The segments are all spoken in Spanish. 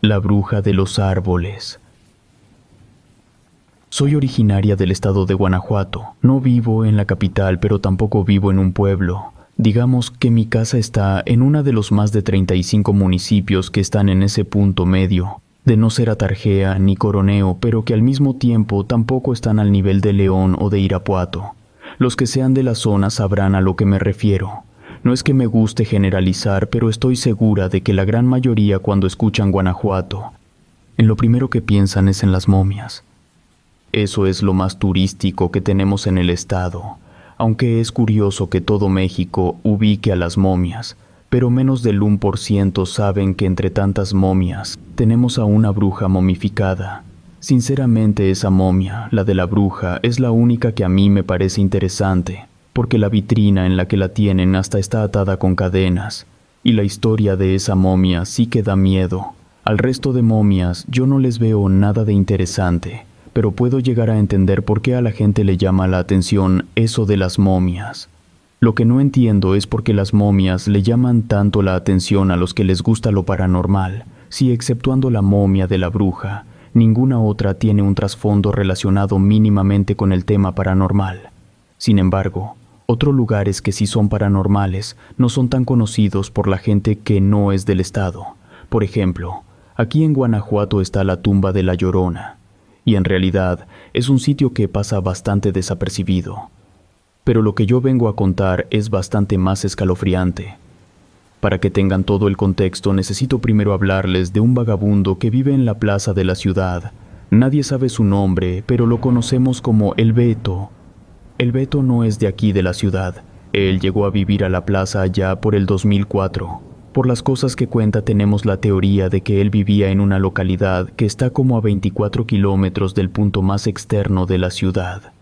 La bruja de los árboles. Soy originaria del estado de Guanajuato. No vivo en la capital, pero tampoco vivo en un pueblo. Digamos que mi casa está en uno de los más de 35 municipios que están en ese punto medio, de no ser Atarjea ni Coroneo, pero que al mismo tiempo tampoco están al nivel de León o de Irapuato. Los que sean de la zona sabrán a lo que me refiero. No es que me guste generalizar, pero estoy segura de que la gran mayoría cuando escuchan Guanajuato, en lo primero que piensan es en las momias. Eso es lo más turístico que tenemos en el estado, aunque es curioso que todo México ubique a las momias, pero menos del 1% saben que entre tantas momias tenemos a una bruja momificada. Sinceramente esa momia, la de la bruja, es la única que a mí me parece interesante, porque la vitrina en la que la tienen hasta está atada con cadenas, y la historia de esa momia sí que da miedo. Al resto de momias yo no les veo nada de interesante, pero puedo llegar a entender por qué a la gente le llama la atención eso de las momias. Lo que no entiendo es por qué las momias le llaman tanto la atención a los que les gusta lo paranormal, si exceptuando la momia de la bruja, ninguna otra tiene un trasfondo relacionado mínimamente con el tema paranormal. Sin embargo, otros lugares que sí son paranormales no son tan conocidos por la gente que no es del estado. Por ejemplo, aquí en Guanajuato está la tumba de La Llorona, y en realidad es un sitio que pasa bastante desapercibido. Pero lo que yo vengo a contar es bastante más escalofriante. Para que tengan todo el contexto, necesito primero hablarles de un vagabundo que vive en la plaza de la ciudad. Nadie sabe su nombre, pero lo conocemos como El Beto. El Beto no es de aquí de la ciudad. Él llegó a vivir a la plaza allá por el 2004. Por las cosas que cuenta tenemos la teoría de que él vivía en una localidad que está como a 24 kilómetros del punto más externo de la ciudad.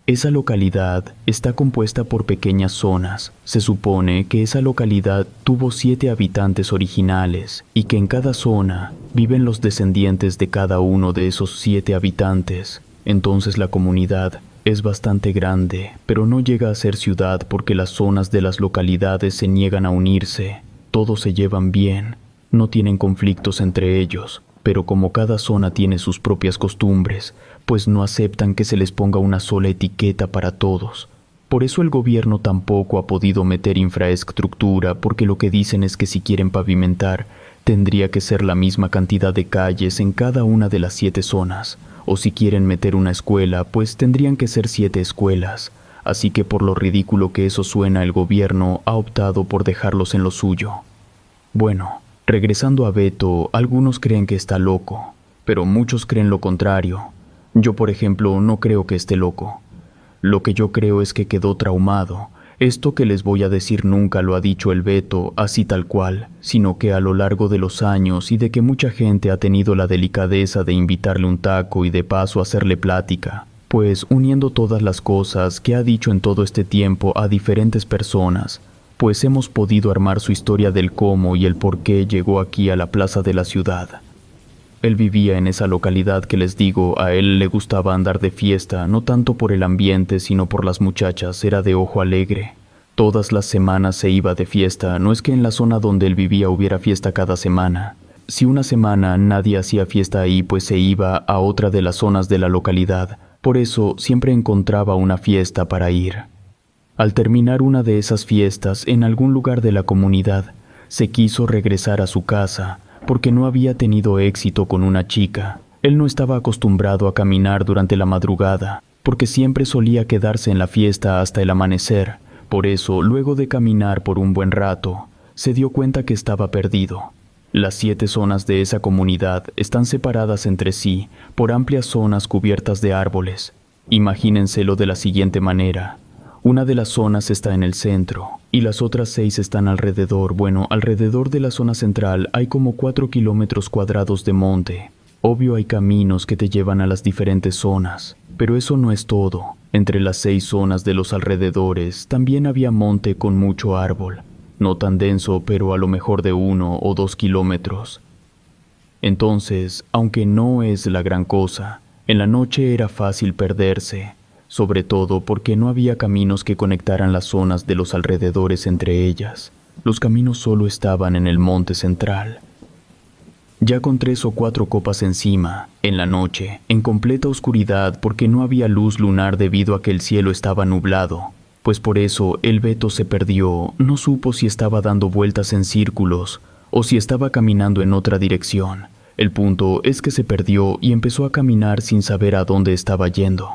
Esa localidad está compuesta por pequeñas zonas. Se supone que esa localidad tuvo 7 habitantes originales y que en cada zona viven los descendientes de cada uno de esos 7 habitantes. Entonces la comunidad es bastante grande, pero no llega a ser ciudad porque las zonas de las localidades se niegan a unirse. Todos se llevan bien, no tienen conflictos entre ellos, pero como cada zona tiene sus propias costumbres, pues no aceptan que se les ponga una sola etiqueta para todos. Por eso el gobierno tampoco ha podido meter infraestructura, porque lo que dicen es que si quieren pavimentar, tendría que ser la misma cantidad de calles en cada una de las 7 zonas, o si quieren meter una escuela, pues tendrían que ser 7 escuelas. Así que por lo ridículo que eso suena, el gobierno ha optado por dejarlos en lo suyo. Bueno, regresando a Beto, algunos creen que está loco, pero muchos creen lo contrario. Yo, por ejemplo, no creo que esté loco. Lo que yo creo es que quedó traumado. Esto que les voy a decir nunca lo ha dicho el Beto así tal cual, sino que a lo largo de los años y de que mucha gente ha tenido la delicadeza de invitarle un taco y de paso hacerle plática, pues uniendo todas las cosas que ha dicho en todo este tiempo a diferentes personas, pues hemos podido armar su historia del cómo y el por qué llegó aquí a la plaza de la ciudad. Él vivía en esa localidad que les digo, a él le gustaba andar de fiesta, no tanto por el ambiente sino por las muchachas, era de ojo alegre. Todas las semanas se iba de fiesta, no es que en la zona donde él vivía hubiera fiesta cada semana. Si una semana nadie hacía fiesta ahí, pues se iba a otra de las zonas de la localidad, por eso siempre encontraba una fiesta para ir. Al terminar una de esas fiestas en algún lugar de la comunidad, se quiso regresar a su casa, porque no había tenido éxito con una chica. Él no estaba acostumbrado a caminar durante la madrugada, porque siempre solía quedarse en la fiesta hasta el amanecer. Por eso, luego de caminar por un buen rato, se dio cuenta que estaba perdido. Las 7 zonas de esa comunidad están separadas entre sí por amplias zonas cubiertas de árboles. Imagínenselo de la siguiente manera. Una de las zonas está en el centro y las otras 6 están alrededor. Bueno, alrededor de la zona central hay como 4 kilómetros cuadrados de monte. Obvio hay caminos que te llevan a las diferentes zonas, pero eso no es todo. Entre las 6 zonas de los alrededores también había monte con mucho árbol. No tan denso, pero a lo mejor de 1 o 2 kilómetros. Entonces, aunque no es la gran cosa, en la noche era fácil perderse, sobre todo porque no había caminos que conectaran las zonas de los alrededores entre ellas. Los caminos solo estaban en el monte central. ya con 3 o 4 copas encima, en la noche, en completa oscuridad porque no había luz lunar debido a que el cielo estaba nublado. Pues por eso el Beto se perdió, no supo si estaba dando vueltas en círculos o si estaba caminando en otra dirección. El punto es que se perdió y empezó a caminar sin saber a dónde estaba yendo.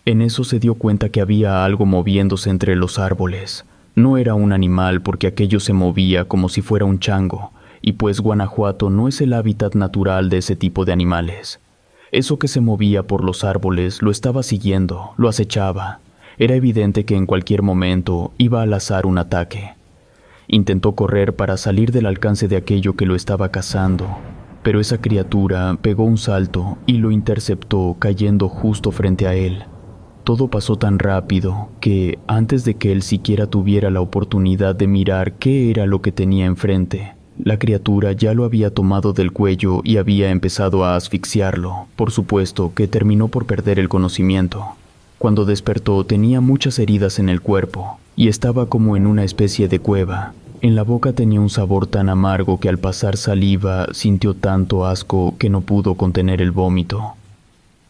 En eso se dio cuenta que había algo moviéndose entre los árboles. No era un animal porque aquello se movía como si fuera un chango, y pues Guanajuato no es el hábitat natural de ese tipo de animales. Eso que se movía por los árboles lo estaba siguiendo, lo acechaba. Era evidente que en cualquier momento iba a lanzar un ataque. Intentó correr para salir del alcance de aquello que lo estaba cazando, pero esa criatura pegó un salto y lo interceptó cayendo justo frente a él. Todo pasó tan rápido que, antes de que él siquiera tuviera la oportunidad de mirar qué era lo que tenía enfrente, la criatura ya lo había tomado del cuello y había empezado a asfixiarlo. Por supuesto que terminó por perder el conocimiento. Cuando despertó tenía muchas heridas en el cuerpo y estaba como en una especie de cueva. En la boca tenía un sabor tan amargo que al pasar saliva sintió tanto asco que no pudo contener el vómito.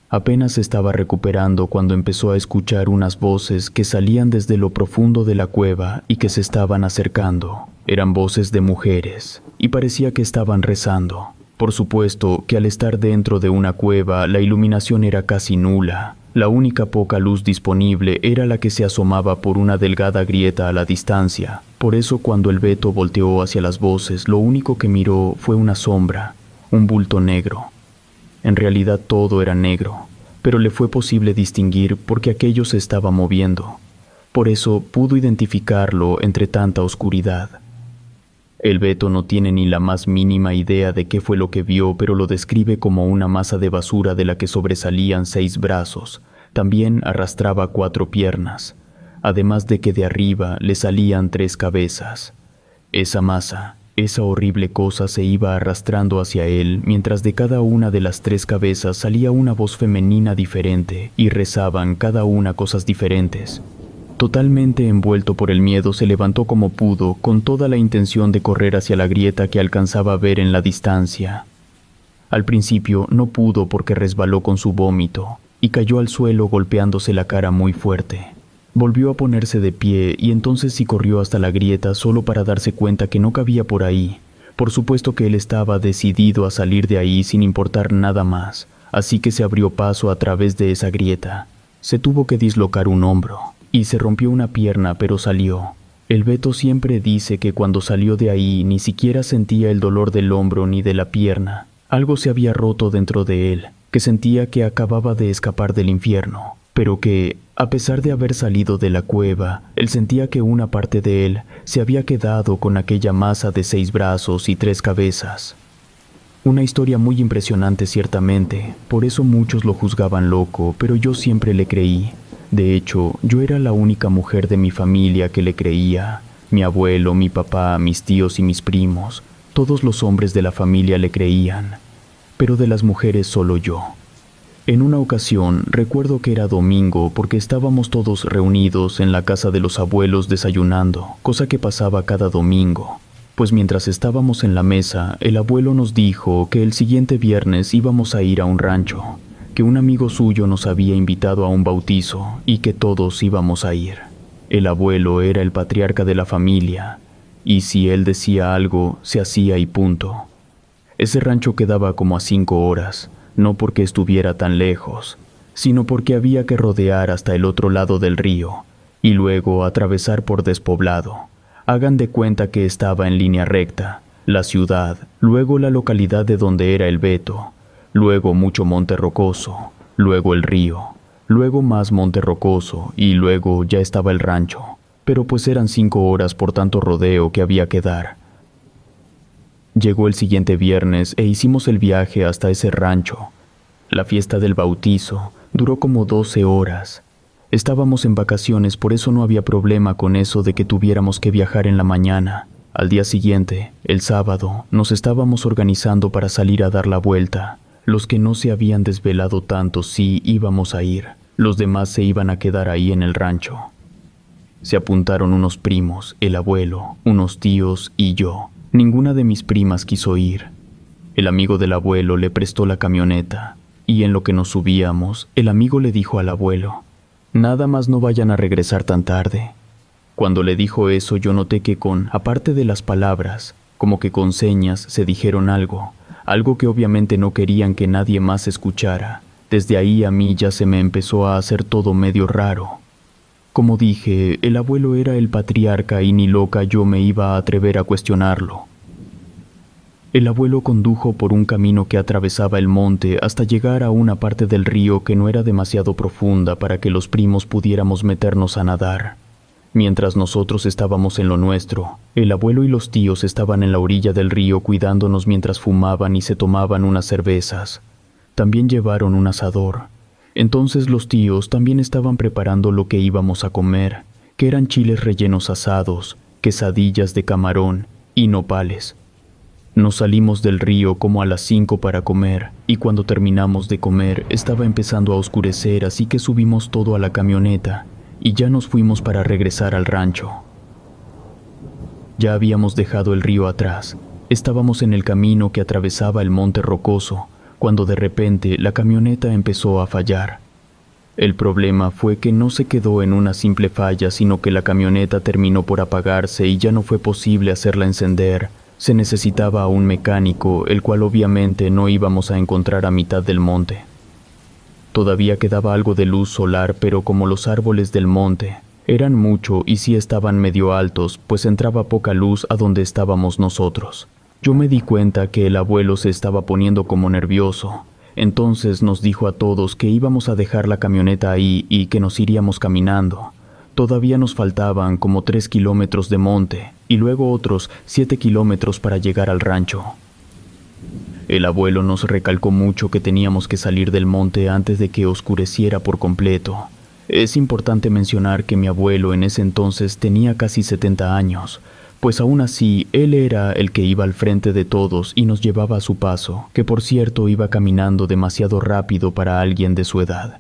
Apenas se estaba recuperando cuando empezó a escuchar unas voces que salían desde lo profundo de la cueva y que se estaban acercando. Eran voces de mujeres, y parecía que estaban rezando. Por supuesto que al estar dentro de una cueva, la iluminación era casi nula. La única poca luz disponible era la que se asomaba por una delgada grieta a la distancia. Por eso cuando el Beto volteó hacia las voces, lo único que miró fue una sombra, un bulto negro. En realidad todo era negro, pero le fue posible distinguir porque aquello se estaba moviendo. Por eso pudo identificarlo entre tanta oscuridad. El Beto no tiene ni la más mínima idea de qué fue lo que vio, pero lo describe como una masa de basura de la que sobresalían 6 brazos. También arrastraba 4 piernas, además de que de arriba le salían 3 cabezas. Esa masa, esa horrible cosa se iba arrastrando hacia él, mientras de cada una de las 3 cabezas salía una voz femenina diferente y rezaban cada una cosas diferentes. Totalmente envuelto por el miedo, se levantó como pudo, con toda la intención de correr hacia la grieta que alcanzaba a ver en la distancia. Al principio no pudo porque resbaló con su vómito y cayó al suelo golpeándose la cara muy fuerte. Volvió a ponerse de pie y entonces sí corrió hasta la grieta solo para darse cuenta que no cabía por ahí. Por supuesto que él estaba decidido a salir de ahí sin importar nada más, así que se abrió paso a través de esa grieta. Se tuvo que dislocar un hombro y se rompió una pierna, pero salió. El Beto siempre dice que cuando salió de ahí ni siquiera sentía el dolor del hombro ni de la pierna. Algo se había roto dentro de él, que sentía que acababa de escapar del infierno, pero que, a pesar de haber salido de la cueva, él sentía que una parte de él se había quedado con aquella masa de 6 brazos y 3 cabezas. Una historia muy impresionante ciertamente, por eso muchos lo juzgaban loco, pero yo siempre le creí. De hecho, yo era la única mujer de mi familia que le creía. Mi abuelo, mi papá, mis tíos y mis primos, todos los hombres de la familia le creían, pero de las mujeres solo yo. En una ocasión, recuerdo que era domingo porque estábamos todos reunidos en la casa de los abuelos desayunando, cosa que pasaba cada domingo. Pues mientras estábamos en la mesa, el abuelo nos dijo que el siguiente viernes íbamos a ir a un rancho, que un amigo suyo nos había invitado a un bautizo y que todos íbamos a ir. El abuelo era el patriarca de la familia, y si él decía algo, se hacía y punto. Ese rancho quedaba como a 5 horas, no porque estuviera tan lejos, sino porque había que rodear hasta el otro lado del río y luego atravesar por despoblado. Hagan de cuenta que estaba en línea recta, la ciudad, luego la localidad de donde era el Beto, luego mucho monte rocoso, luego el río, luego más monte rocoso y luego ya estaba el rancho. Pero pues eran 5 horas por tanto rodeo que había que dar. Llegó el siguiente viernes e hicimos el viaje hasta ese rancho. La fiesta del bautizo duró como 12 horas. Estábamos en vacaciones, por eso no había problema con eso de que tuviéramos que viajar en la mañana. Al día siguiente, el sábado, nos estábamos organizando para salir a dar la vuelta. Los que no se habían desvelado tanto sí íbamos a ir. Los demás se iban a quedar ahí en el rancho. Se apuntaron unos primos, el abuelo, unos tíos y yo. Ninguna de mis primas quiso ir. El amigo del abuelo le prestó la camioneta, y en lo que nos subíamos, el amigo le dijo al abuelo: «Nada más no vayan a regresar tan tarde». Cuando le dijo eso, yo noté que aparte de las palabras, como que con señas se dijeron algo que obviamente no querían que nadie más escuchara. Desde ahí a mí ya se me empezó a hacer todo medio raro. Como dije, el abuelo era el patriarca y ni loca yo me iba a atrever a cuestionarlo. El abuelo condujo por un camino que atravesaba el monte hasta llegar a una parte del río que no era demasiado profunda para que los primos pudiéramos meternos a nadar. Mientras nosotros estábamos en lo nuestro, el abuelo y los tíos estaban en la orilla del río cuidándonos mientras fumaban y se tomaban unas cervezas. También llevaron un asador. Entonces los tíos también estaban preparando lo que íbamos a comer, que eran chiles rellenos asados, quesadillas de camarón y nopales. Nos salimos del río como a las 5 para comer, y cuando terminamos de comer estaba empezando a oscurecer, así que subimos todo a la camioneta y ya nos fuimos para regresar al rancho. Ya habíamos dejado el río atrás. Estábamos en el camino que atravesaba el monte rocoso, cuando de repente la camioneta empezó a fallar. El problema fue que no se quedó en una simple falla, sino que la camioneta terminó por apagarse y ya no fue posible hacerla encender. Se necesitaba a un mecánico, el cual obviamente no íbamos a encontrar a mitad del monte. Todavía quedaba algo de luz solar, pero como los árboles del monte eran mucho y sí estaban medio altos, pues entraba poca luz a donde estábamos nosotros. Yo me di cuenta que el abuelo se estaba poniendo como nervioso. Entonces nos dijo a todos que íbamos a dejar la camioneta ahí y que nos iríamos caminando. Todavía nos faltaban como 3 kilómetros de monte y luego otros 7 kilómetros para llegar al rancho. El abuelo nos recalcó mucho que teníamos que salir del monte antes de que oscureciera por completo. Es importante mencionar que mi abuelo en ese entonces tenía casi 70 años, pues aún así él era el que iba al frente de todos y nos llevaba a su paso, que por cierto iba caminando demasiado rápido para alguien de su edad.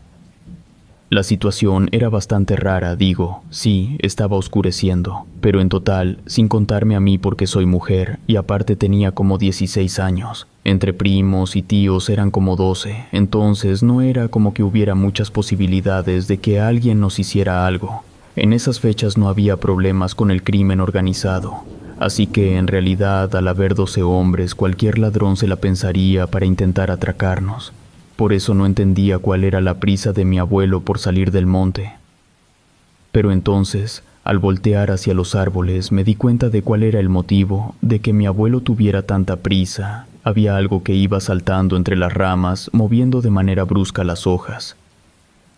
La situación era bastante rara, sí, estaba oscureciendo, pero en total, sin contarme a mí porque soy mujer, y aparte tenía como 16 años. Entre primos y tíos eran como 12, entonces no era como que hubiera muchas posibilidades de que alguien nos hiciera algo. En esas fechas no había problemas con el crimen organizado, así que en realidad al haber 12 hombres, cualquier ladrón se la pensaría para intentar atracarnos. Por eso no entendía cuál era la prisa de mi abuelo por salir del monte. Pero entonces, al voltear hacia los árboles, me di cuenta de cuál era el motivo de que mi abuelo tuviera tanta prisa. Había algo que iba saltando entre las ramas, moviendo de manera brusca las hojas.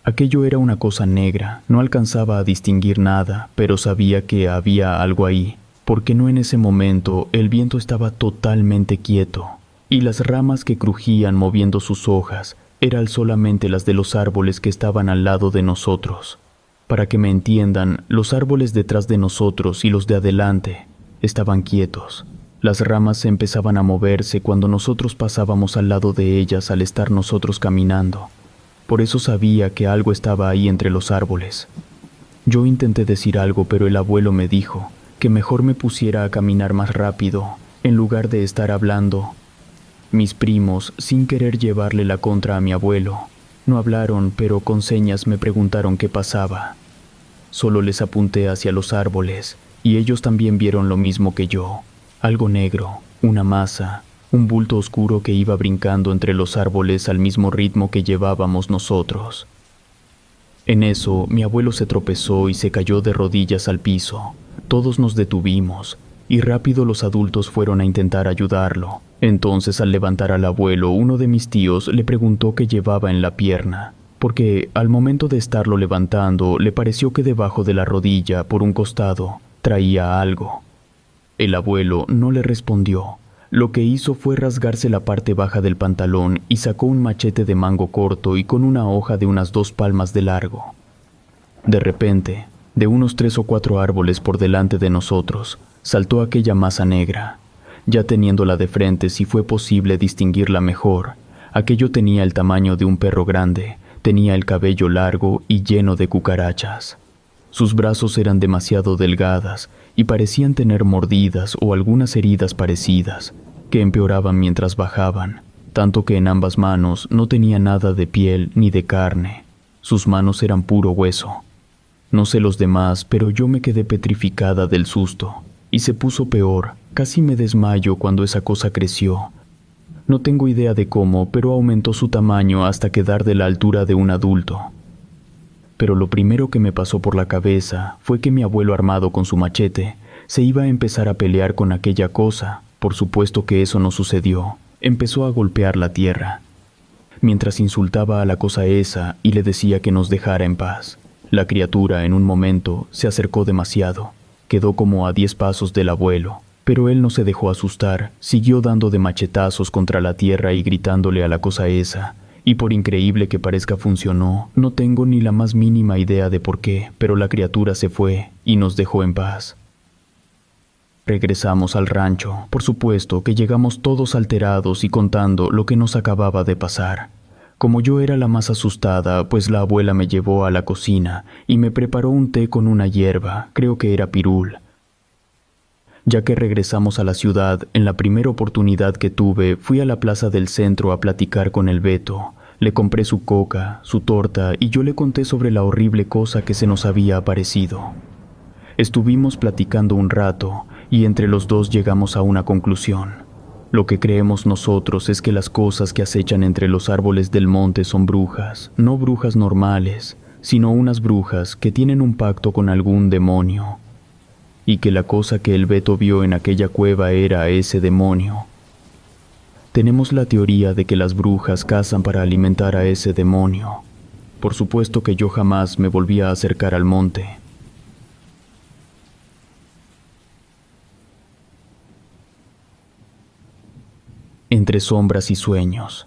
Aquello era una cosa negra, no alcanzaba a distinguir nada, pero sabía que había algo ahí, porque no en ese momento el viento estaba totalmente quieto. Y las ramas que crujían moviendo sus hojas eran solamente las de los árboles que estaban al lado de nosotros. Para que me entiendan, los árboles detrás de nosotros y los de adelante estaban quietos. Las ramas empezaban a moverse cuando nosotros pasábamos al lado de ellas al estar nosotros caminando. Por eso sabía que algo estaba ahí entre los árboles. Yo intenté decir algo, pero el abuelo me dijo que mejor me pusiera a caminar más rápido en lugar de estar hablando. Mis primos, sin querer llevarle la contra a mi abuelo, no hablaron, pero con señas me preguntaron qué pasaba. Solo les apunté hacia los árboles, y ellos también vieron lo mismo que yo. Algo negro, una masa, un bulto oscuro que iba brincando entre los árboles al mismo ritmo que llevábamos nosotros. En eso, mi abuelo se tropezó y se cayó de rodillas al piso. Todos nos detuvimos, y rápido los adultos fueron a intentar ayudarlo. Entonces, al levantar al abuelo, uno de mis tíos le preguntó qué llevaba en la pierna, porque al momento de estarlo levantando, le pareció que debajo de la rodilla, por un costado, traía algo. El abuelo no le respondió. Lo que hizo fue rasgarse la parte baja del pantalón y sacó un machete de mango corto y con una hoja de unas 2 palmas de largo. De repente, de unos 3 o 4 árboles por delante de nosotros, saltó aquella masa negra. Ya teniéndola de frente, si fue posible distinguirla mejor, aquello tenía el tamaño de un perro grande, tenía el cabello largo y lleno de cucarachas. Sus brazos eran demasiado delgadas y parecían tener mordidas o algunas heridas parecidas. que empeoraban mientras bajaban, tanto que en ambas manos no tenía nada de piel ni de carne. Sus manos eran puro hueso. No sé los demás, pero yo me quedé petrificada del susto, y se puso peor. Casi me desmayo cuando esa cosa creció. No tengo idea de cómo, pero aumentó su tamaño hasta quedar de la altura de un adulto. Pero lo primero que me pasó por la cabeza fue que mi abuelo, armado con su machete, se iba a empezar a pelear con aquella cosa. Por supuesto que eso no sucedió. Empezó a golpear la tierra, mientras insultaba a la cosa esa y le decía que nos dejara en paz. La criatura, en un momento, se acercó demasiado. Quedó como a 10 pasos del abuelo, pero él no se dejó asustar. Siguió dando de machetazos contra la tierra y gritándole a la cosa esa. Y por increíble que parezca, funcionó. No tengo ni la más mínima idea de por qué, pero la criatura se fue y nos dejó en paz. Regresamos al rancho. Por supuesto que llegamos todos alterados y contando lo que nos acababa de pasar. Como yo era la más asustada, pues la abuela me llevó a la cocina y me preparó un té con una hierba, creo que era pirul. Ya que regresamos a la ciudad, en la primera oportunidad que tuve, fui a la plaza del centro a platicar con el Beto. Le compré su coca, su torta y yo le conté sobre la horrible cosa que se nos había aparecido. Estuvimos platicando un rato y entre los dos llegamos a una conclusión. Lo que creemos nosotros es que las cosas que acechan entre los árboles del monte son brujas, no brujas normales, sino unas brujas que tienen un pacto con algún demonio, y que la cosa que el Beto vio en aquella cueva era ese demonio. Tenemos la teoría de que las brujas cazan para alimentar a ese demonio. Por supuesto que yo jamás me volví a acercar al monte. Entre sombras y sueños.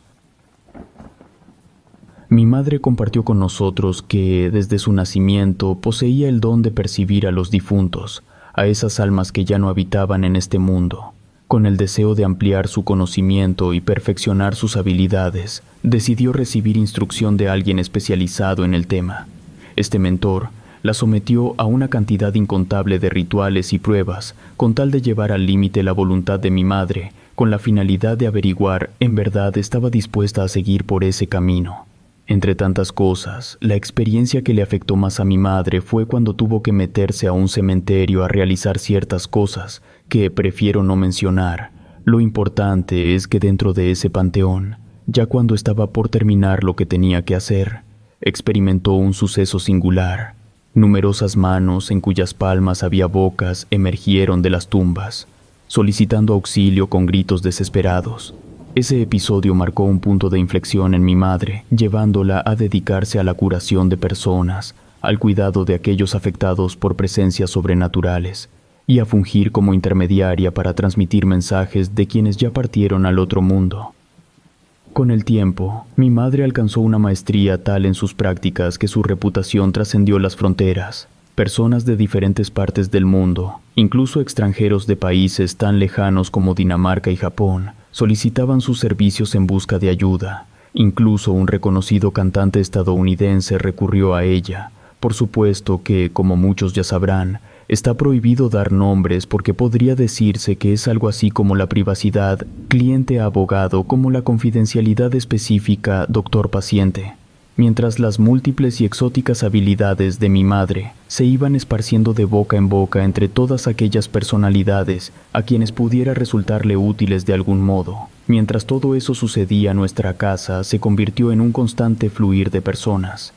Mi madre compartió con nosotros que, desde su nacimiento, poseía el don de percibir a los difuntos, a esas almas que ya no habitaban en este mundo. Con el deseo de ampliar su conocimiento y perfeccionar sus habilidades, decidió recibir instrucción de alguien especializado en el tema. Este mentor la sometió a una cantidad incontable de rituales y pruebas, con tal de llevar al límite la voluntad de mi madre, con la finalidad de averiguar en verdad estaba dispuesta a seguir por ese camino. Entre tantas cosas, la experiencia que le afectó más a mi madre fue cuando tuvo que meterse a un cementerio a realizar ciertas cosas que prefiero no mencionar. Lo importante es que dentro de ese panteón, ya cuando estaba por terminar lo que tenía que hacer, experimentó un suceso singular. Numerosas manos en cuyas palmas había bocas emergieron de las tumbas, solicitando auxilio con gritos desesperados. Ese episodio marcó un punto de inflexión en mi madre, llevándola a dedicarse a la curación de personas, al cuidado de aquellos afectados por presencias sobrenaturales, y a fungir como intermediaria para transmitir mensajes de quienes ya partieron al otro mundo. Con el tiempo, mi madre alcanzó una maestría tal en sus prácticas que su reputación trascendió las fronteras. Personas de diferentes partes del mundo, incluso extranjeros de países tan lejanos como Dinamarca y Japón, solicitaban sus servicios en busca de ayuda. Incluso un reconocido cantante estadounidense recurrió a ella. Por supuesto que, como muchos ya sabrán, está prohibido dar nombres porque podría decirse que es algo así como la privacidad cliente-abogado, como la confidencialidad específica doctor-paciente. Mientras las múltiples y exóticas habilidades de mi madre se iban esparciendo de boca en boca entre todas aquellas personalidades a quienes pudiera resultarle útiles de algún modo. Mientras todo eso sucedía, nuestra casa se convirtió en un constante fluir de personas.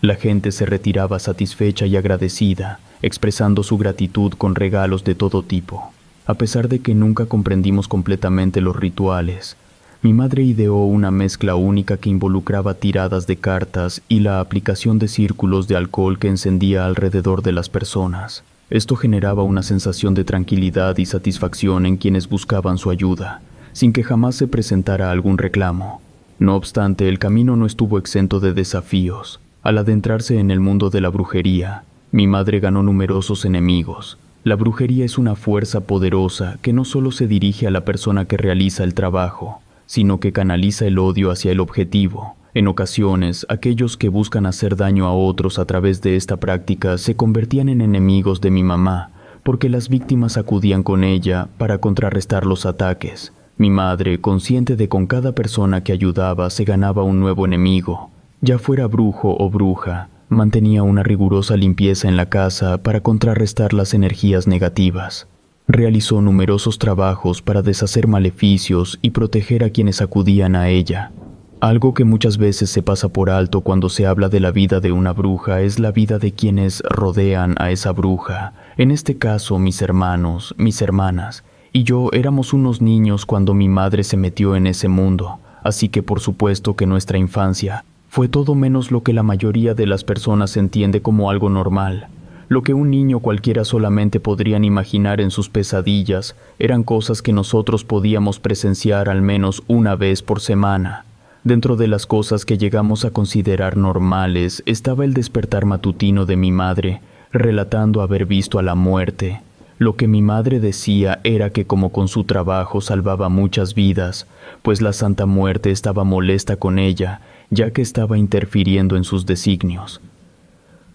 La gente se retiraba satisfecha y agradecida, expresando su gratitud con regalos de todo tipo. A pesar de que nunca comprendimos completamente los rituales, mi madre ideó una mezcla única que involucraba tiradas de cartas y la aplicación de círculos de alcohol que encendía alrededor de las personas. Esto generaba una sensación de tranquilidad y satisfacción en quienes buscaban su ayuda, sin que jamás se presentara algún reclamo. No obstante, el camino no estuvo exento de desafíos. Al adentrarse en el mundo de la brujería, mi madre ganó numerosos enemigos. La brujería es una fuerza poderosa que no solo se dirige a la persona que realiza el trabajo, sino que canaliza el odio hacia el objetivo. En ocasiones, aquellos que buscan hacer daño a otros a través de esta práctica se convertían en enemigos de mi mamá, porque las víctimas acudían con ella para contrarrestar los ataques. Mi madre, consciente de con cada persona que ayudaba se ganaba un nuevo enemigo, ya fuera brujo o bruja, mantenía una rigurosa limpieza en la casa para contrarrestar las energías negativas. Realizó numerosos trabajos para deshacer maleficios y proteger a quienes acudían a ella. Algo que muchas veces se pasa por alto cuando se habla de la vida de una bruja es la vida de quienes rodean a esa bruja. En este caso, mis hermanos, mis hermanas, y yo éramos unos niños cuando mi madre se metió en ese mundo, así que por supuesto que nuestra infancia fue todo menos lo que la mayoría de las personas entiende como algo normal. Lo que un niño cualquiera solamente podrían imaginar en sus pesadillas eran cosas que nosotros podíamos presenciar al menos una vez por semana. Dentro de las cosas que llegamos a considerar normales estaba el despertar matutino de mi madre, relatando haber visto a la muerte. Lo que mi madre decía era que como con su trabajo salvaba muchas vidas, pues la Santa Muerte estaba molesta con ella, ya que estaba interfiriendo en sus designios.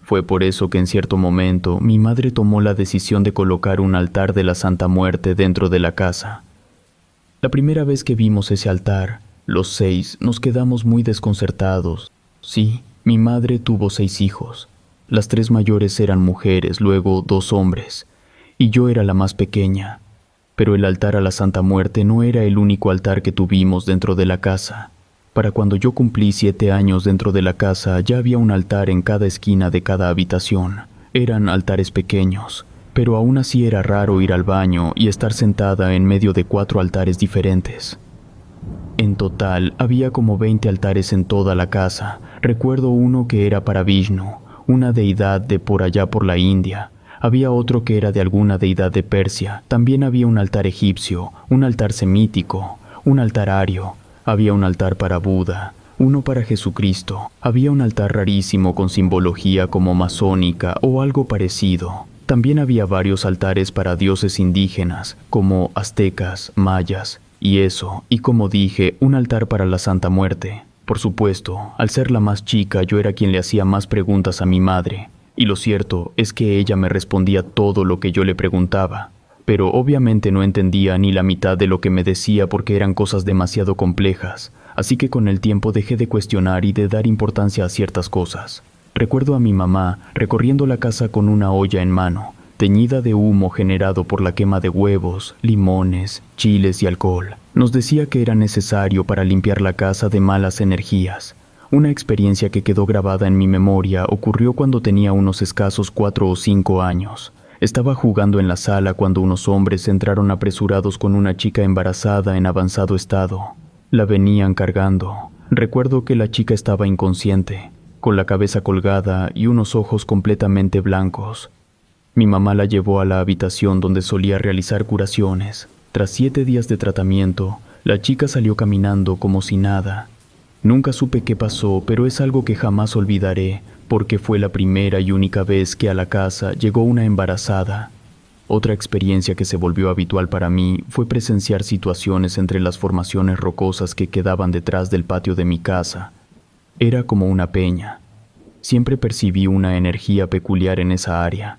Fue por eso que en cierto momento mi madre tomó la decisión de colocar un altar de la Santa Muerte dentro de la casa. La primera vez que vimos ese altar, los 6 nos quedamos muy desconcertados. Sí, mi madre tuvo 6 hijos. Las 3 mayores eran mujeres, luego 2 hombres, y yo era la más pequeña. Pero el altar a la Santa Muerte no era el único altar que tuvimos dentro de la casa. Para cuando yo cumplí 7 años dentro de la casa, ya había un altar en cada esquina de cada habitación. Eran altares pequeños, pero aún así era raro ir al baño y estar sentada en medio de 4 altares diferentes. En total, había como 20 altares en toda la casa. Recuerdo uno que era para Vishnu, una deidad de por allá por la India. Había otro que era de alguna deidad de Persia. También había un altar egipcio, un altar semítico, un altar ario. Había un altar para Buda, uno para Jesucristo. Había un altar rarísimo con simbología como masónica o algo parecido. También había varios altares para dioses indígenas, como aztecas, mayas, y como dije, un altar para la Santa Muerte. Por supuesto, al ser la más chica, yo era quien le hacía más preguntas a mi madre, y lo cierto es que ella me respondía todo lo que yo le preguntaba. Pero obviamente no entendía ni la mitad de lo que me decía porque eran cosas demasiado complejas, así que con el tiempo dejé de cuestionar y de dar importancia a ciertas cosas. Recuerdo a mi mamá recorriendo la casa con una olla en mano, teñida de humo generado por la quema de huevos, limones, chiles y alcohol. Nos decía que era necesario para limpiar la casa de malas energías. Una experiencia que quedó grabada en mi memoria ocurrió cuando tenía unos escasos 4 o 5 años. Estaba jugando en la sala cuando unos hombres entraron apresurados con una chica embarazada en avanzado estado. La venían cargando. Recuerdo que la chica estaba inconsciente, con la cabeza colgada y unos ojos completamente blancos. Mi mamá la llevó a la habitación donde solía realizar curaciones. Tras 7 días de tratamiento, la chica salió caminando como si nada. Nunca supe qué pasó, pero es algo que jamás olvidaré, porque fue la primera y única vez que a la casa llegó una embarazada. Otra experiencia que se volvió habitual para mí fue presenciar situaciones entre las formaciones rocosas que quedaban detrás del patio de mi casa. Era como una peña. Siempre percibí una energía peculiar en esa área.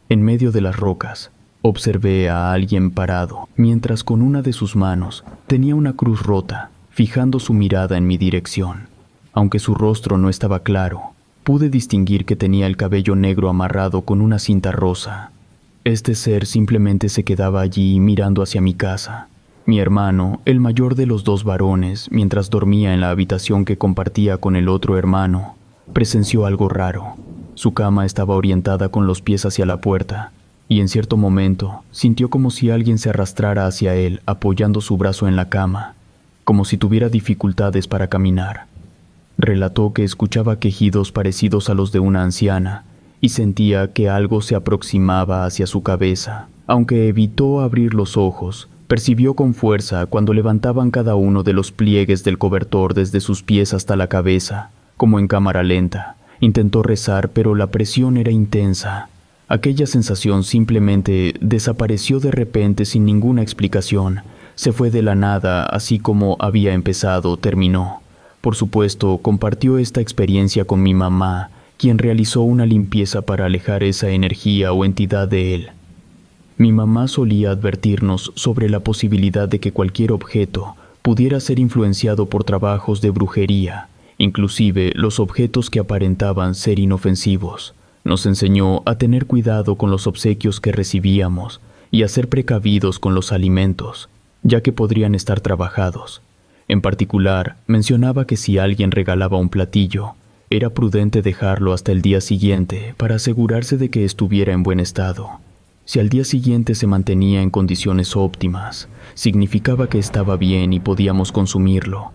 En medio de las rocas, observé a alguien parado, mientras con una de sus manos tenía una cruz rota, fijando su mirada en mi dirección. Aunque su rostro no estaba claro, pude distinguir que tenía el cabello negro amarrado con una cinta rosa. Este ser simplemente se quedaba allí mirando hacia mi casa. Mi hermano, el mayor de los 2 varones, mientras dormía en la habitación que compartía con el otro hermano, presenció algo raro. Su cama estaba orientada con los pies hacia la puerta, y en cierto momento sintió como si alguien se arrastrara hacia él apoyando su brazo en la cama, como si tuviera dificultades para caminar. Relató que escuchaba quejidos parecidos a los de una anciana y sentía que algo se aproximaba hacia su cabeza. Aunque evitó abrir los ojos, percibió con fuerza cuando levantaban cada uno de los pliegues del cobertor desde sus pies hasta la cabeza, como en cámara lenta. Intentó rezar, pero la presión era intensa. Aquella sensación simplemente desapareció de repente sin ninguna explicación. Se fue de la nada, así como había empezado, terminó. Por supuesto, compartió esta experiencia con mi mamá, quien realizó una limpieza para alejar esa energía o entidad de él. Mi mamá solía advertirnos sobre la posibilidad de que cualquier objeto pudiera ser influenciado por trabajos de brujería, inclusive los objetos que aparentaban ser inofensivos. Nos enseñó a tener cuidado con los obsequios que recibíamos y a ser precavidos con los alimentos, ya que podrían estar trabajados. En particular, mencionaba que si alguien regalaba un platillo, era prudente dejarlo hasta el día siguiente para asegurarse de que estuviera en buen estado. Si al día siguiente se mantenía en condiciones óptimas, significaba que estaba bien y podíamos consumirlo.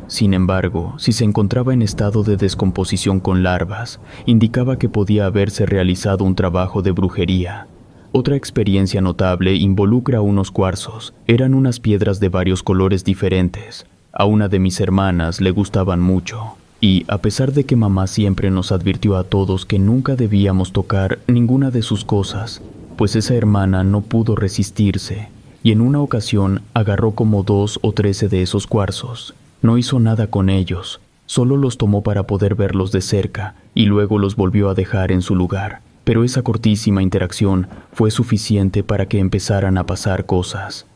Sin embargo, si se encontraba en estado de descomposición con larvas, indicaba que podía haberse realizado un trabajo de brujería. Otra experiencia notable involucra unos cuarzos. Eran unas piedras de varios colores diferentes. A una de mis hermanas le gustaban mucho. Y, a pesar de que mamá siempre nos advirtió a todos que nunca debíamos tocar ninguna de sus cosas, pues esa hermana no pudo resistirse, y en una ocasión agarró como 2 o 13 de esos cuarzos. No hizo nada con ellos, solo los tomó para poder verlos de cerca, y luego los volvió a dejar en su lugar. Pero esa cortísima interacción fue suficiente para que empezaran a pasar cosas.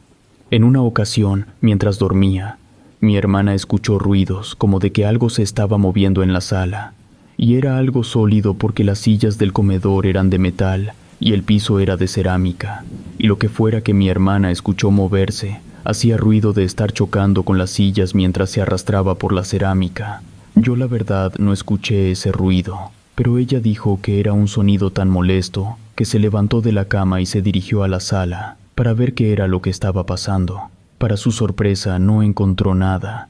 En una ocasión, mientras dormía, mi hermana escuchó ruidos como de que algo se estaba moviendo en la sala, y era algo sólido porque las sillas del comedor eran de metal y el piso era de cerámica, y lo que fuera que mi hermana escuchó moverse, hacía ruido de estar chocando con las sillas mientras se arrastraba por la cerámica. Yo la verdad no escuché ese ruido, pero ella dijo que era un sonido tan molesto que se levantó de la cama y se dirigió a la sala para ver qué era lo que estaba pasando. Para su sorpresa no encontró nada.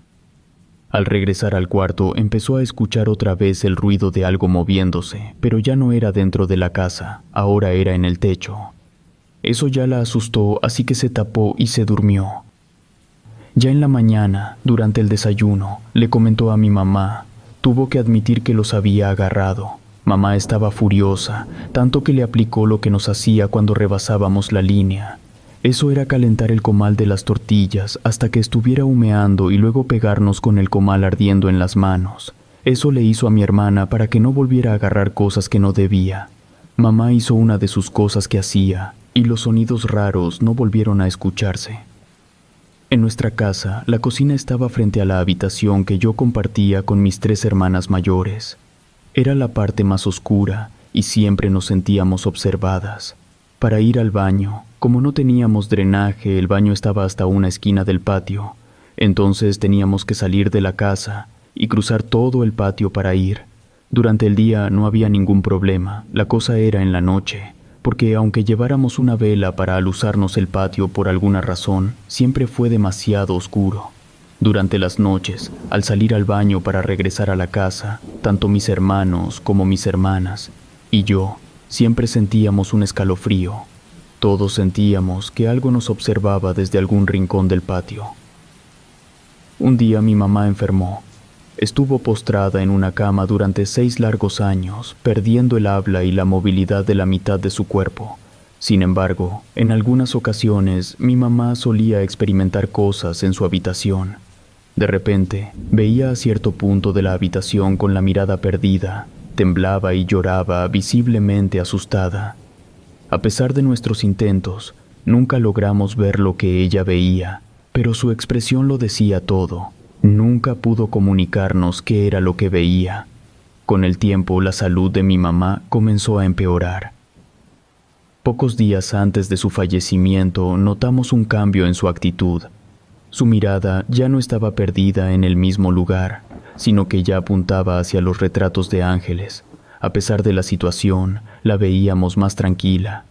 Al regresar al cuarto empezó a escuchar otra vez el ruido de algo moviéndose, pero ya no era dentro de la casa, ahora era en el techo. Eso ya la asustó, así que se tapó y se durmió. Ya en la mañana, durante el desayuno, le comentó a mi mamá. Tuvo que admitir que los había agarrado. Mamá estaba furiosa, tanto que le aplicó lo que nos hacía cuando rebasábamos la línea. Eso era calentar el comal de las tortillas hasta que estuviera humeando y luego pegarnos con el comal ardiendo en las manos. Eso le hizo a mi hermana para que no volviera a agarrar cosas que no debía. Mamá hizo una de sus cosas que hacía, y los sonidos raros no volvieron a escucharse. En nuestra casa, la cocina estaba frente a la habitación que yo compartía con mis 3 hermanas mayores. Era la parte más oscura y siempre nos sentíamos observadas. Para ir al baño, como no teníamos drenaje, el baño estaba hasta una esquina del patio. Entonces teníamos que salir de la casa y cruzar todo el patio para ir. Durante el día no había ningún problema, la cosa era en la noche, porque aunque lleváramos una vela para alusarnos el patio por alguna razón, siempre fue demasiado oscuro. Durante las noches, al salir al baño para regresar a la casa, tanto mis hermanos como mis hermanas y yo siempre sentíamos un escalofrío. Todos sentíamos que algo nos observaba desde algún rincón del patio. Un día mi mamá enfermó. Estuvo postrada en una cama durante 6 largos años, perdiendo el habla y la movilidad de la mitad de su cuerpo. Sin embargo, en algunas ocasiones mi mamá solía experimentar cosas en su habitación. De repente, veía a cierto punto de la habitación con la mirada perdida, temblaba y lloraba visiblemente asustada. A pesar de nuestros intentos, nunca logramos ver lo que ella veía, pero su expresión lo decía todo. Nunca pudo comunicarnos qué era lo que veía. Con el tiempo, la salud de mi mamá comenzó a empeorar. Pocos días antes de su fallecimiento, notamos un cambio en su actitud. Su mirada ya no estaba perdida en el mismo lugar, sino que ya apuntaba hacia los retratos de ángeles. A pesar de la situación, la veíamos más tranquila.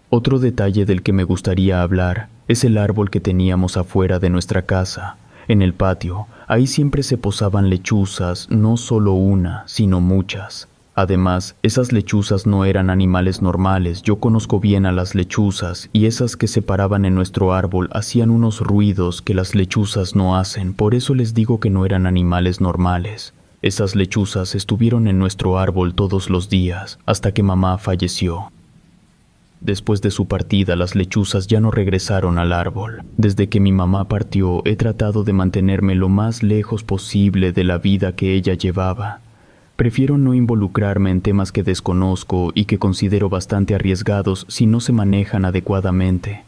Otro detalle del que me gustaría hablar es el árbol que teníamos afuera de nuestra casa. En el patio, ahí siempre se posaban lechuzas, no solo una, sino muchas. Además, esas lechuzas no eran animales normales. Yo conozco bien a las lechuzas, y esas que se paraban en nuestro árbol hacían unos ruidos que las lechuzas no hacen. Por eso les digo que no eran animales normales. Esas lechuzas estuvieron en nuestro árbol todos los días, hasta que mamá falleció. Después de su partida, las lechuzas ya no regresaron al árbol. Desde que mi mamá partió, he tratado de mantenerme lo más lejos posible de la vida que ella llevaba. Prefiero no involucrarme en temas que desconozco y que considero bastante arriesgados si no se manejan adecuadamente.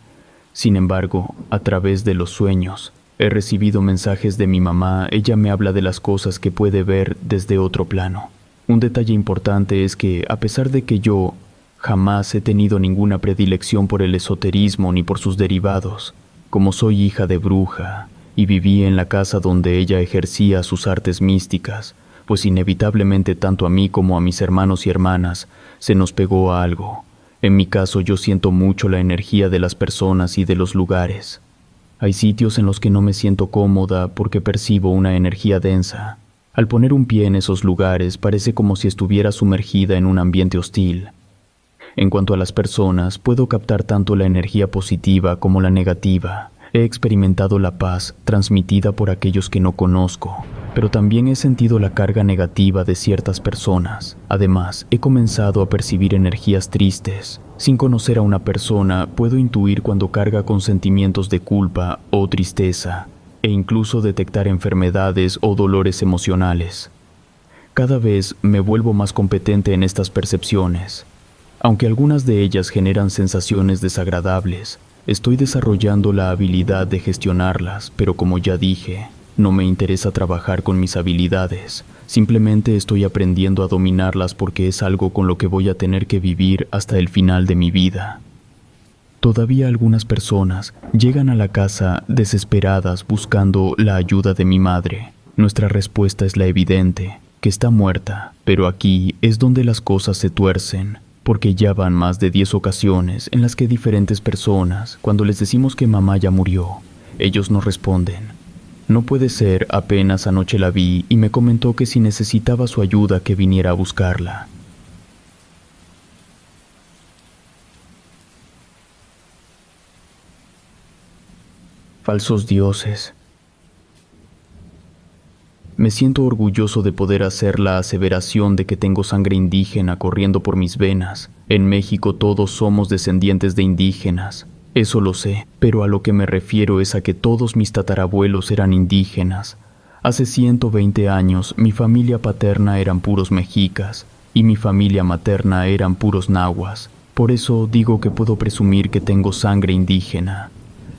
Sin embargo, a través de los sueños, he recibido mensajes de mi mamá. Ella me habla de las cosas que puede ver desde otro plano. Un detalle importante es que, a pesar de que yo jamás he tenido ninguna predilección por el esoterismo ni por sus derivados, como soy hija de bruja y viví en la casa donde ella ejercía sus artes místicas, pues inevitablemente tanto a mí como a mis hermanos y hermanas se nos pegó algo. En mi caso yo siento mucho la energía de las personas y de los lugares. Hay sitios en los que no me siento cómoda porque percibo una energía densa. Al poner un pie en esos lugares parece como si estuviera sumergida en un ambiente hostil. En cuanto a las personas, puedo captar tanto la energía positiva como la negativa. He experimentado la paz transmitida por aquellos que no conozco, pero también he sentido la carga negativa de ciertas personas. Además, he comenzado a percibir energías tristes. Sin conocer a una persona, puedo intuir cuando carga con sentimientos de culpa o tristeza, e incluso detectar enfermedades o dolores emocionales. Cada vez me vuelvo más competente en estas percepciones. Aunque algunas de ellas generan sensaciones desagradables, estoy desarrollando la habilidad de gestionarlas, pero como ya dije, no me interesa trabajar con mis habilidades. Simplemente estoy aprendiendo a dominarlas porque es algo con lo que voy a tener que vivir hasta el final de mi vida. Todavía algunas personas llegan a la casa desesperadas buscando la ayuda de mi madre. Nuestra respuesta es la evidente, que está muerta, pero aquí es donde las cosas se tuercen. Porque ya van más de 10 ocasiones en las que diferentes personas, cuando les decimos que mamá ya murió, ellos nos responden: no puede ser, apenas anoche la vi y me comentó que si necesitaba su ayuda que viniera a buscarla. Falsos dioses. Me siento orgulloso de poder hacer la aseveración de que tengo sangre indígena corriendo por mis venas. En México todos somos descendientes de indígenas. Eso lo sé, pero a lo que me refiero es a que todos mis tatarabuelos eran indígenas. Hace 120 años mi familia paterna eran puros mexicas y mi familia materna eran puros nahuas. Por eso digo que puedo presumir que tengo sangre indígena.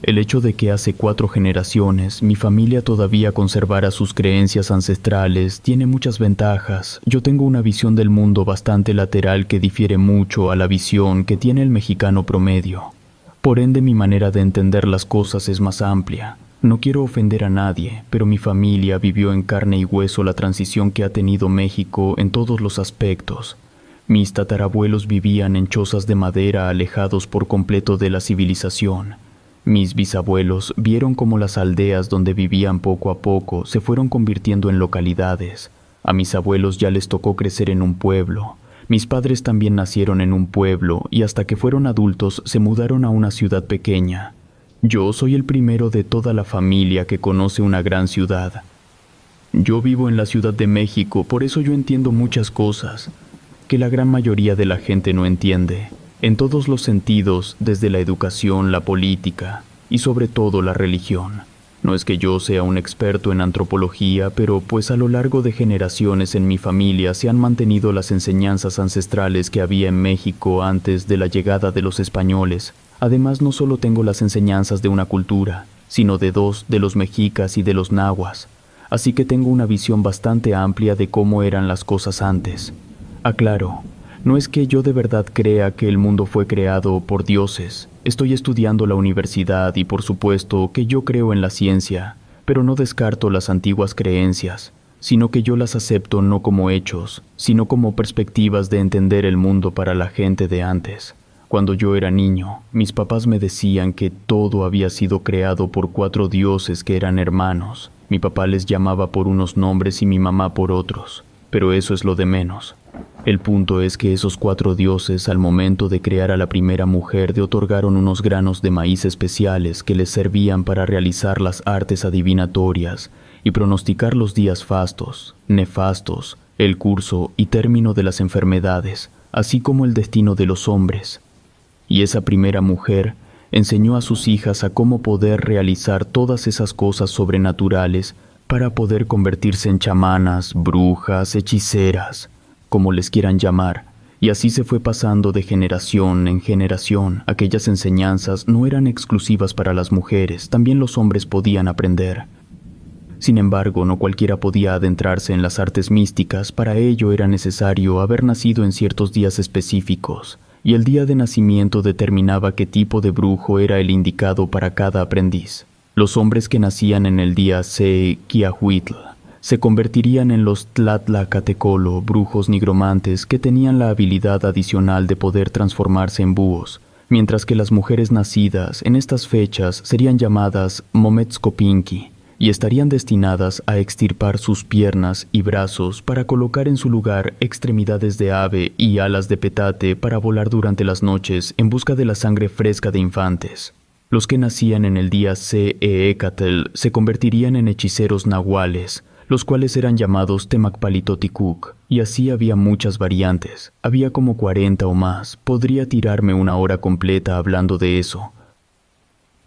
El hecho de que hace 4 generaciones mi familia todavía conservara sus creencias ancestrales tiene muchas ventajas. Yo tengo una visión del mundo bastante lateral que difiere mucho a la visión que tiene el mexicano promedio. Por ende, mi manera de entender las cosas es más amplia. No quiero ofender a nadie, pero mi familia vivió en carne y hueso la transición que ha tenido México en todos los aspectos. Mis tatarabuelos vivían en chozas de madera alejados por completo de la civilización. Mis bisabuelos vieron cómo las aldeas donde vivían poco a poco se fueron convirtiendo en localidades. A mis abuelos ya les tocó crecer en un pueblo. Mis padres también nacieron en un pueblo y hasta que fueron adultos se mudaron a una ciudad pequeña. Yo soy el primero de toda la familia que conoce una gran ciudad. Yo vivo en la Ciudad de México, por eso yo entiendo muchas cosas que la gran mayoría de la gente no entiende. En todos los sentidos, desde la educación, la política y sobre todo la religión. No es que yo sea un experto en antropología, pero pues a lo largo de generaciones en mi familia se han mantenido las enseñanzas ancestrales que había en México antes de la llegada de los españoles. Además, no solo tengo las enseñanzas de una cultura, sino de 2, de los mexicas y de los nahuas. Así que tengo una visión bastante amplia de cómo eran las cosas antes. Aclaro. No es que yo de verdad crea que el mundo fue creado por dioses. Estoy estudiando la universidad y por supuesto que yo creo en la ciencia, pero no descarto las antiguas creencias, sino que yo las acepto no como hechos, sino como perspectivas de entender el mundo para la gente de antes. Cuando yo era niño, mis papás me decían que todo había sido creado por 4 dioses que eran hermanos. Mi papá les llamaba por unos nombres y mi mamá por otros, pero eso es lo de menos. El punto es que esos 4 dioses, al momento de crear a la primera mujer, le otorgaron unos granos de maíz especiales que les servían para realizar las artes adivinatorias y pronosticar los días fastos, nefastos, el curso y término de las enfermedades, así como el destino de los hombres. Y esa primera mujer enseñó a sus hijas a cómo poder realizar todas esas cosas sobrenaturales para poder convertirse en chamanas, brujas, hechiceras. como les quieran llamar, y así se fue pasando de generación en generación. Aquellas enseñanzas no eran exclusivas para las mujeres, también los hombres podían aprender. Sin embargo, no cualquiera podía adentrarse en las artes místicas. Para ello era necesario haber nacido en ciertos días específicos, y el día de nacimiento determinaba qué tipo de brujo era el indicado para cada aprendiz. Los hombres que nacían en el día Quiahuitl se convertirían en los Tlatlacatecolo, brujos nigromantes que tenían la habilidad adicional de poder transformarse en búhos, mientras que las mujeres nacidas en estas fechas serían llamadas Mometzcopinqui y estarían destinadas a extirpar sus piernas y brazos para colocar en su lugar extremidades de ave y alas de petate para volar durante las noches en busca de la sangre fresca de infantes. Los que nacían en el día Ceecatl se convertirían en hechiceros nahuales, los cuales eran llamados Temacpalitoticuc, y así había muchas variantes. Había como 40 o más. Podría tirarme una hora completa hablando de eso.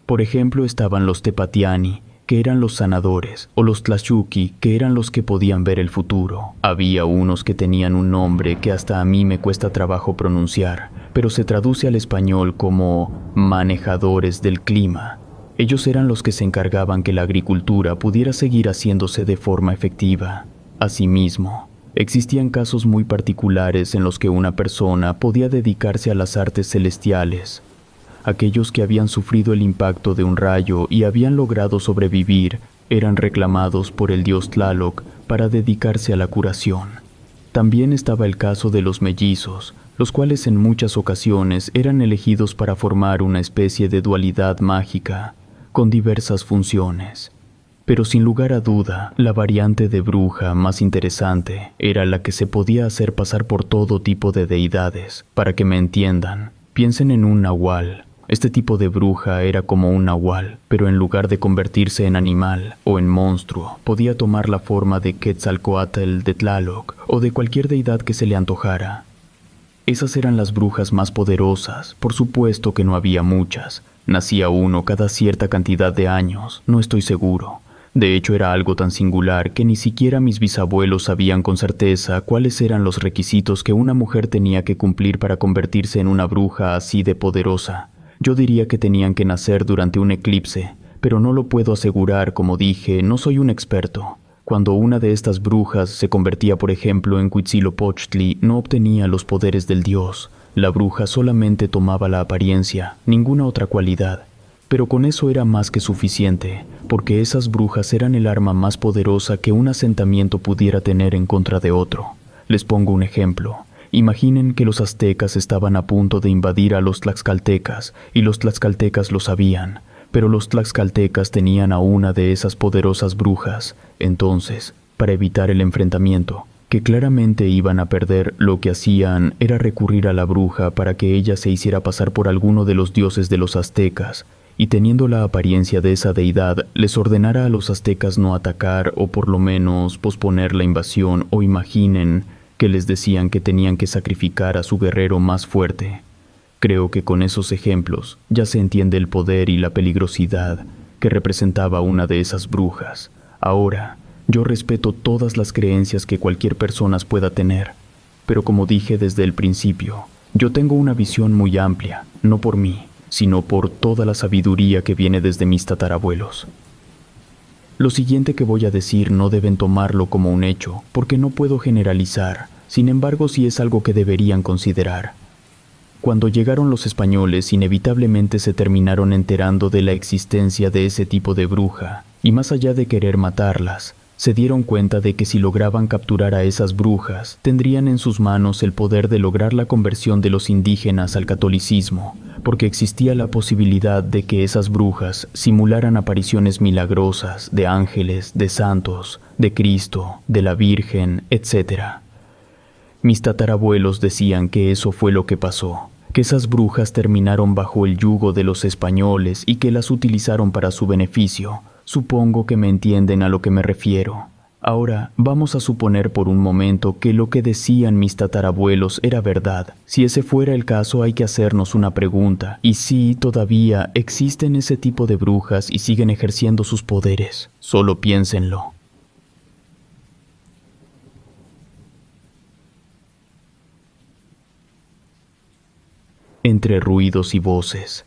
Por ejemplo, estaban los Tepatiani, que eran los sanadores, o los Tlachuki, que eran los que podían ver el futuro. Había unos que tenían un nombre que hasta a mí me cuesta trabajo pronunciar, pero se traduce al español como manejadores del clima. Ellos eran los que se encargaban que la agricultura pudiera seguir haciéndose de forma efectiva. Asimismo, existían casos muy particulares en los que una persona podía dedicarse a las artes celestiales. Aquellos que habían sufrido el impacto de un rayo y habían logrado sobrevivir eran reclamados por el dios Tlaloc para dedicarse a la curación. También estaba el caso de los mellizos, los cuales en muchas ocasiones eran elegidos para formar una especie de dualidad mágica, con diversas funciones. Pero sin lugar a duda, la variante de bruja más interesante era la que se podía hacer pasar por todo tipo de deidades. Para que me entiendan, piensen en un nahual. Este tipo de bruja era como un nahual, pero en lugar de convertirse en animal o en monstruo, podía tomar la forma de Quetzalcóatl de Tlaloc o de cualquier deidad que se le antojara. Esas eran las brujas más poderosas. Por supuesto que no había muchas. Nacía uno cada cierta cantidad de años, no estoy seguro. De hecho, era algo tan singular que ni siquiera mis bisabuelos sabían con certeza cuáles eran los requisitos que una mujer tenía que cumplir para convertirse en una bruja así de poderosa. Yo diría que tenían que nacer durante un eclipse, pero no lo puedo asegurar. Como dije, no soy un experto. Cuando una de estas brujas se convertía, por ejemplo, en Huitzilopochtli, no obtenía los poderes del dios. La bruja solamente tomaba la apariencia, ninguna otra cualidad. Pero con eso era más que suficiente, porque esas brujas eran el arma más poderosa que un asentamiento pudiera tener en contra de otro. Les pongo un ejemplo. Imaginen que los aztecas estaban a punto de invadir a los tlaxcaltecas, y los tlaxcaltecas lo sabían, pero los tlaxcaltecas tenían a una de esas poderosas brujas. Entonces, para evitar el enfrentamiento, que claramente iban a perder, lo que hacían era recurrir a la bruja para que ella se hiciera pasar por alguno de los dioses de los aztecas, y teniendo la apariencia de esa deidad, les ordenara a los aztecas no atacar o por lo menos posponer la invasión. O imaginen que les decían que tenían que sacrificar a su guerrero más fuerte. Creo que con esos ejemplos ya se entiende el poder y la peligrosidad que representaba una de esas brujas. Ahora, yo respeto todas las creencias que cualquier persona pueda tener, pero como dije desde el principio, yo tengo una visión muy amplia, no por mí, sino por toda la sabiduría que viene desde mis tatarabuelos. Lo siguiente que voy a decir no deben tomarlo como un hecho, porque no puedo generalizar. Sin embargo, sí es algo que deberían considerar. Cuando llegaron los españoles, inevitablemente se terminaron enterando de la existencia de ese tipo de bruja, y más allá de querer matarlas, se dieron cuenta de que si lograban capturar a esas brujas, tendrían en sus manos el poder de lograr la conversión de los indígenas al catolicismo, porque existía la posibilidad de que esas brujas simularan apariciones milagrosas de ángeles, de santos, de Cristo, de la Virgen, etc. Mis tatarabuelos decían que eso fue lo que pasó, que esas brujas terminaron bajo el yugo de los españoles y que las utilizaron para su beneficio. Supongo que me entienden a lo que me refiero. Ahora, vamos a suponer por un momento que lo que decían mis tatarabuelos era verdad. Si ese fuera el caso, hay que hacernos una pregunta. ¿Y si todavía existen ese tipo de brujas y siguen ejerciendo sus poderes? Solo piénsenlo. entre ruidos y voces.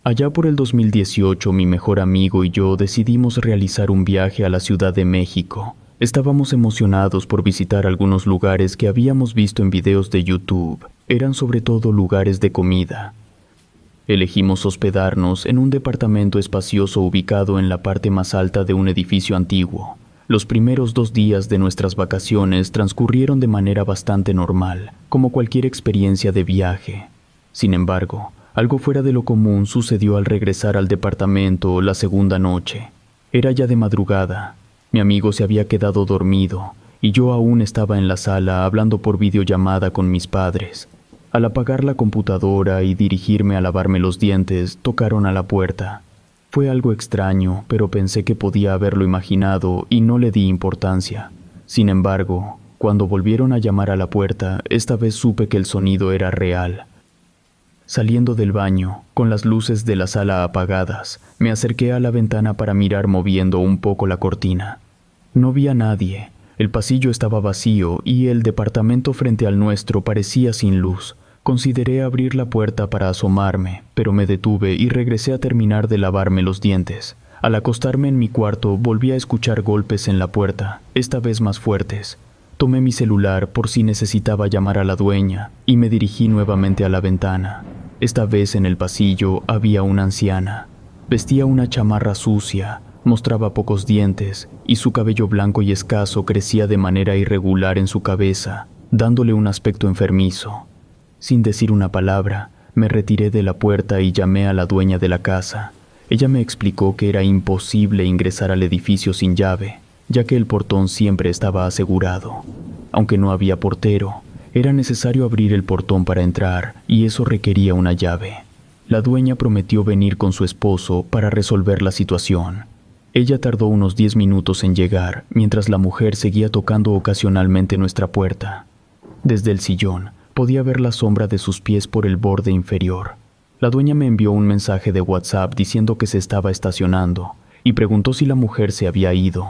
Allá por el 2018, mi mejor amigo y yo decidimos realizar un viaje a la Ciudad de México. Estábamos emocionados por visitar algunos lugares que habíamos visto en videos de YouTube. Eran sobre todo lugares de comida. Elegimos hospedarnos en un departamento espacioso ubicado en la parte más alta de un edificio antiguo. Los primeros 2 días de nuestras vacaciones transcurrieron de manera bastante normal, como cualquier experiencia de viaje. Sin embargo, algo fuera de lo común sucedió al regresar al departamento la segunda noche. Era ya de madrugada. Mi amigo se había quedado dormido y yo aún estaba en la sala hablando por videollamada con mis padres. Al apagar la computadora y dirigirme a lavarme los dientes, tocaron a la puerta. Fue algo extraño, pero pensé que podía haberlo imaginado y no le di importancia. Sin embargo, cuando volvieron a llamar a la puerta, esta vez supe que el sonido era real. Saliendo del baño, con las luces de la sala apagadas, me acerqué a la ventana para mirar moviendo un poco la cortina. No vi a nadie. El pasillo estaba vacío y el departamento frente al nuestro parecía sin luz. Consideré abrir la puerta para asomarme, pero me detuve y regresé a terminar de lavarme los dientes. Al acostarme en mi cuarto, volví a escuchar golpes en la puerta, esta vez más fuertes. Tomé mi celular por si necesitaba llamar a la dueña y me dirigí nuevamente a la ventana. Esta vez en el pasillo había una anciana. Vestía una chamarra sucia, mostraba pocos dientes y su cabello blanco y escaso crecía de manera irregular en su cabeza, dándole un aspecto enfermizo. Sin decir una palabra, me retiré de la puerta y llamé a la dueña de la casa. Ella me explicó que era imposible ingresar al edificio sin llave, ya que el portón siempre estaba asegurado. Aunque no había portero, era necesario abrir el portón para entrar y eso requería una llave. La dueña prometió venir con su esposo para resolver la situación. Ella tardó unos 10 minutos en llegar, mientras la mujer seguía tocando ocasionalmente nuestra puerta. Desde el sillón, podía ver la sombra de sus pies por el borde inferior. La dueña me envió un mensaje de WhatsApp diciendo que se estaba estacionando y preguntó si la mujer se había ido.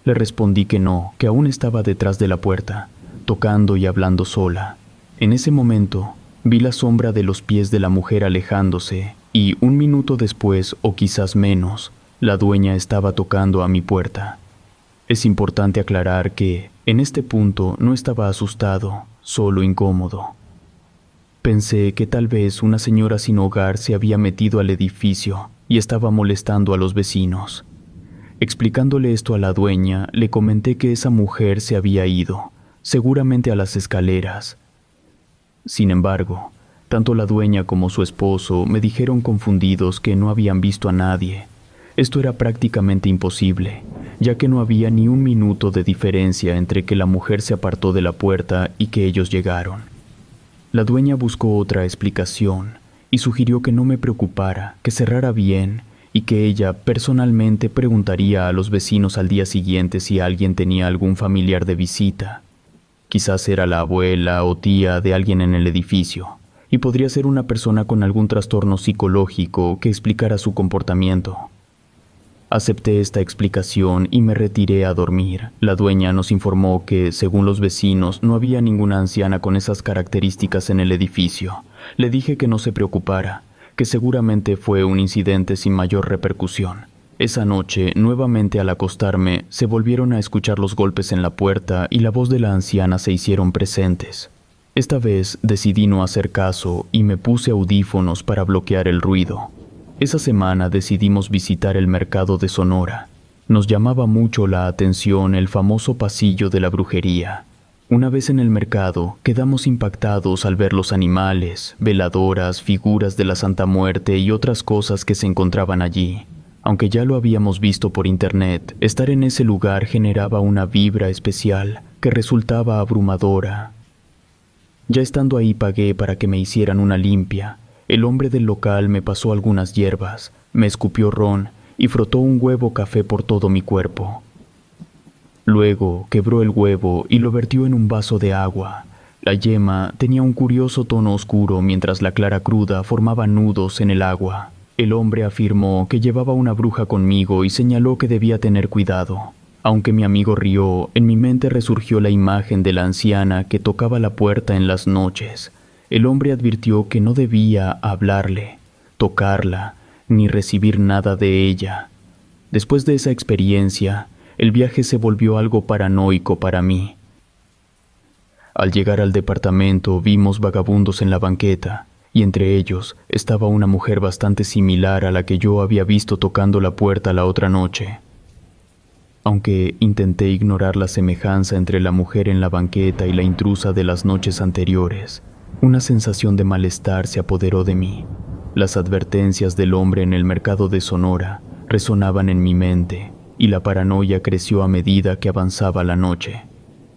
Le respondí que no, que aún estaba detrás de la puerta, tocando y hablando sola. En ese momento, vi la sombra de los pies de la mujer alejándose y 1 minuto después, o quizás menos, la dueña estaba tocando a mi puerta. Es importante aclarar que, en este punto, no estaba asustado, solo incómodo. Pensé que tal vez una señora sin hogar se había metido al edificio y estaba molestando a los vecinos. Explicándole esto a la dueña, le comenté que esa mujer se había ido, seguramente a las escaleras. Sin embargo, tanto la dueña como su esposo me dijeron confundidos que no habían visto a nadie. Esto era prácticamente imposible, ya que no había ni 1 minuto de diferencia entre que la mujer se apartó de la puerta y que ellos llegaron. La dueña buscó otra explicación y sugirió que no me preocupara, que cerrara bien y que ella personalmente preguntaría a los vecinos al día siguiente si alguien tenía algún familiar de visita. Quizás era la abuela o tía de alguien en el edificio, y podría ser una persona con algún trastorno psicológico que explicara su comportamiento. Acepté esta explicación y me retiré a dormir. La dueña nos informó que, según los vecinos, no había ninguna anciana con esas características en el edificio. Le dije que no se preocupara, que seguramente fue un incidente sin mayor repercusión. Esa noche, nuevamente al acostarme, se volvieron a escuchar los golpes en la puerta y la voz de la anciana se hicieron presentes. Esta vez decidí no hacer caso y me puse audífonos para bloquear el ruido. Esa semana decidimos visitar el mercado de Sonora. Nos llamaba mucho la atención el famoso pasillo de la brujería. Una vez en el mercado, quedamos impactados al ver los animales, veladoras, figuras de la Santa Muerte y otras cosas que se encontraban allí. Aunque ya lo habíamos visto por internet, estar en ese lugar generaba una vibra especial que resultaba abrumadora. Ya estando ahí pagué para que me hicieran una limpia. El hombre del local me pasó algunas hierbas, me escupió ron y frotó un huevo café por todo mi cuerpo. Luego quebró el huevo y lo vertió en un vaso de agua. La yema tenía un curioso tono oscuro mientras la clara cruda formaba nudos en el agua. El hombre afirmó que llevaba una bruja conmigo y señaló que debía tener cuidado. Aunque mi amigo rió, en mi mente resurgió la imagen de la anciana que tocaba la puerta en las noches. El hombre advirtió que no debía hablarle, tocarla, ni recibir nada de ella. Después de esa experiencia, el viaje se volvió algo paranoico para mí. Al llegar al departamento vimos vagabundos en la banqueta, y entre ellos estaba una mujer bastante similar a la que yo había visto tocando la puerta la otra noche. Aunque intenté ignorar la semejanza entre la mujer en la banqueta y la intrusa de las noches anteriores, una sensación de malestar se apoderó de mí. Las advertencias del hombre en el mercado de Sonora resonaban en mi mente, y la paranoia creció a medida que avanzaba la noche.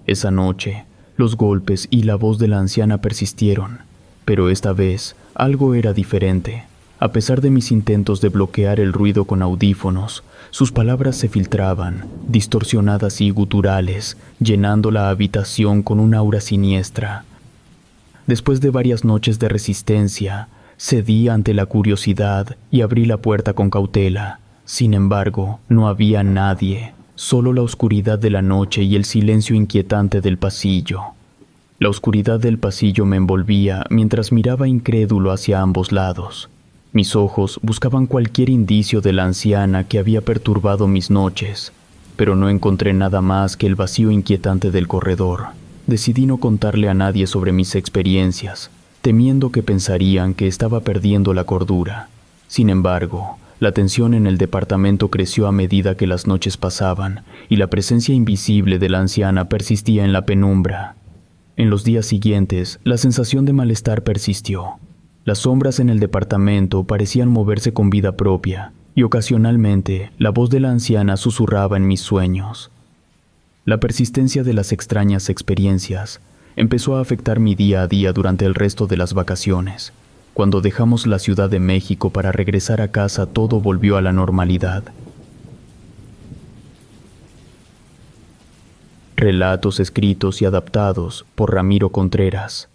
Esa noche, los golpes y la voz de la anciana persistieron, pero esta vez algo era diferente. A pesar de mis intentos de bloquear el ruido con audífonos, sus palabras se filtraban, distorsionadas y guturales, llenando la habitación con un aura siniestra. Después de varias noches de resistencia, cedí ante la curiosidad y abrí la puerta con cautela. Sin embargo, no había nadie, solo la oscuridad de la noche y el silencio inquietante del pasillo. La oscuridad del pasillo me envolvía mientras miraba incrédulo hacia ambos lados. Mis ojos buscaban cualquier indicio de la anciana que había perturbado mis noches, pero no encontré nada más que el vacío inquietante del corredor. Decidí no contarle a nadie sobre mis experiencias, temiendo que pensarían que estaba perdiendo la cordura. Sin embargo, la tensión en el departamento creció a medida que las noches pasaban y la presencia invisible de la anciana persistía en la penumbra. En los días siguientes, la sensación de malestar persistió. Las sombras en el departamento parecían moverse con vida propia, y ocasionalmente la voz de la anciana susurraba en mis sueños. La persistencia de las extrañas experiencias empezó a afectar mi día a día durante el resto de las vacaciones. Cuando dejamos la Ciudad de México para regresar a casa, todo volvió a la normalidad. Relatos escritos y adaptados por Ramiro Contreras.